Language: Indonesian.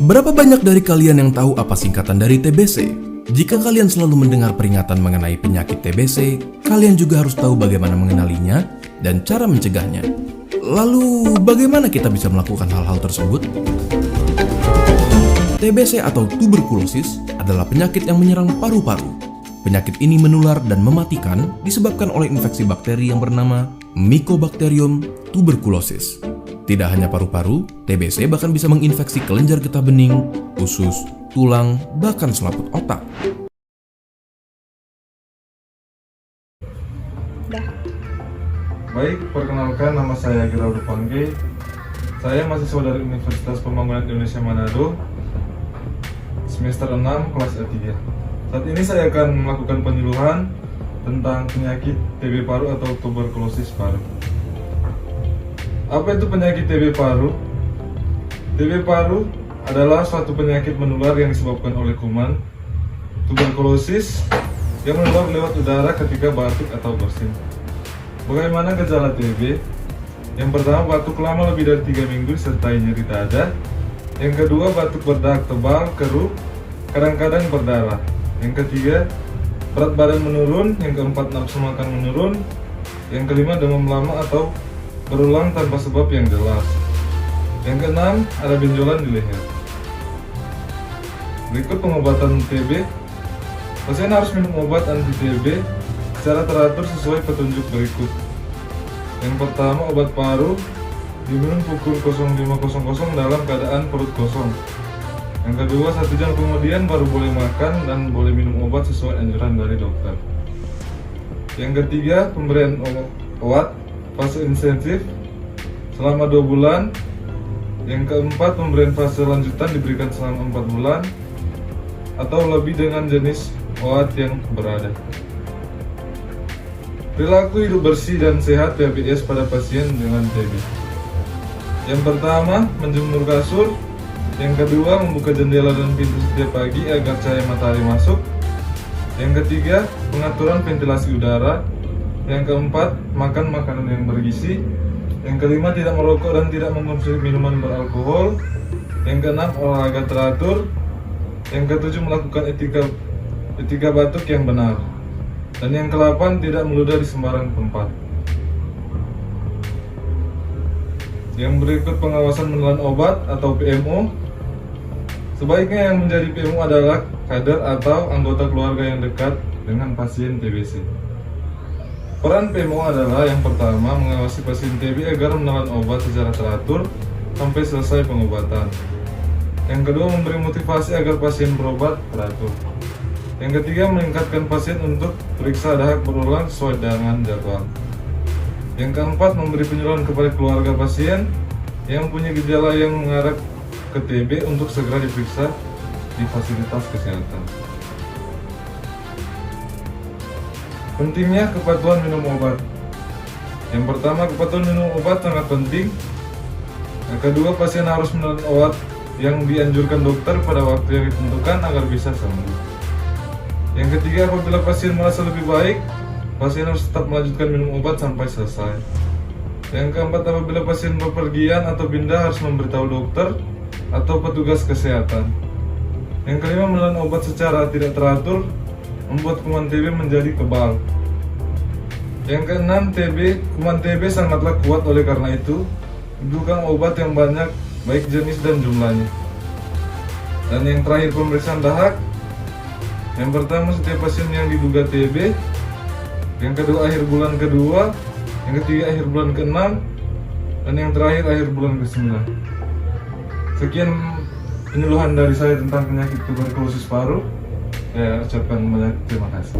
Berapa banyak dari kalian yang tahu apa singkatan dari TBC? Jika kalian selalu mendengar peringatan mengenai penyakit TBC, kalian juga harus tahu bagaimana mengenalinya dan cara mencegahnya. Lalu, bagaimana kita bisa melakukan hal-hal tersebut? TBC atau tuberkulosis adalah penyakit yang menyerang paru-paru. Penyakit ini menular dan mematikan disebabkan oleh infeksi bakteri yang bernama Mycobacterium tuberculosis. Tidak hanya paru-paru, TBC bahkan bisa menginfeksi kelenjar getah bening, usus, tulang, bahkan selaput otak. Baik, perkenalkan nama saya Geraldo Pangge. Saya mahasiswa dari Universitas Pembangunan Indonesia Manado, semester 6, kelas A3. Saat ini saya akan melakukan penyuluhan tentang penyakit TB paru atau tuberkulosis paru. Apa itu penyakit TB paru? TB paru adalah suatu penyakit menular yang disebabkan oleh kuman tuberkulosis yang menular lewat udara ketika batuk atau bersin. Bagaimana gejala TB? Yang pertama, batuk lama lebih dari 3 minggu disertai nyeri dada. Yang kedua, batuk berdahak tebal, keruh, kadang-kadang berdarah. Yang ketiga, berat badan menurun. Yang keempat, nafsu makan menurun. Yang kelima, demam lama atau berulang tanpa sebab yang jelas. Yang keenam, ada benjolan di leher. Berikut pengobatan TB. Pasien harus minum obat anti TB secara teratur sesuai petunjuk berikut. Yang pertama, obat paru diminum pukul 05.00 dalam keadaan perut kosong. Yang kedua, 1 jam kemudian baru boleh makan dan boleh minum obat sesuai anjuran dari dokter. Yang ketiga, pemberian obat fase intensif selama 2 bulan. Yang keempat, pemberian fase lanjutan diberikan selama 4 bulan atau lebih dengan jenis obat yang berada. Perilaku hidup bersih dan sehat PHBS pada pasien dengan TB. Yang pertama, menjemur kasur. Yang kedua, membuka jendela dan pintu setiap pagi agar cahaya matahari masuk. Yang ketiga, pengaturan ventilasi udara. Yang keempat, makan makanan yang bergizi. Yang kelima, tidak merokok dan tidak mengkonsumsi minuman beralkohol. Yang keenam, olahraga teratur. Yang ketujuh, melakukan etika batuk yang benar. Dan yang ke-8, tidak meludah di sembarang tempat. Yang berikut pengawasan menelan obat atau PMO. Sebaiknya yang menjadi PMO adalah kader atau anggota keluarga yang dekat dengan pasien TBC. Peran PMO adalah yang pertama, mengawasi pasien TB agar menelan obat secara teratur sampai selesai pengobatan. Yang kedua, memberi motivasi agar pasien berobat teratur. Yang ketiga, meningkatkan pasien untuk periksa dahak berulang sesuai dengan jadwal. Yang keempat, memberi penyuluhan kepada keluarga pasien yang punya gejala yang mengarah ke TB untuk segera diperiksa di fasilitas kesehatan. Pentingnya kepatuhan minum obat. Yang pertama, kepatuhan minum obat sangat penting. Yang kedua, pasien harus menelan obat yang dianjurkan dokter pada waktu yang ditentukan agar bisa sembuh. Yang ketiga, apabila pasien merasa lebih baik, pasien harus tetap melanjutkan minum obat sampai selesai. Yang keempat, apabila pasien bepergian atau pindah harus memberitahu dokter atau petugas kesehatan. Yang kelima, menelan obat secara tidak teratur membuat kuman TB menjadi kebal. Yang keenam, kuman TB sangatlah kuat, oleh karena itu butuhkan obat yang banyak, baik jenis dan jumlahnya. Dan yang terakhir, pemeriksaan dahak. Yang pertama, setiap pasien yang diduga TB. Yang kedua, akhir bulan kedua. Yang ketiga, akhir bulan ke-6. Dan yang terakhir, akhir bulan ke-9. Sekian penyuluhan dari saya tentang penyakit tuberkulosis paru. Saya ucapkan banyak terima kasih.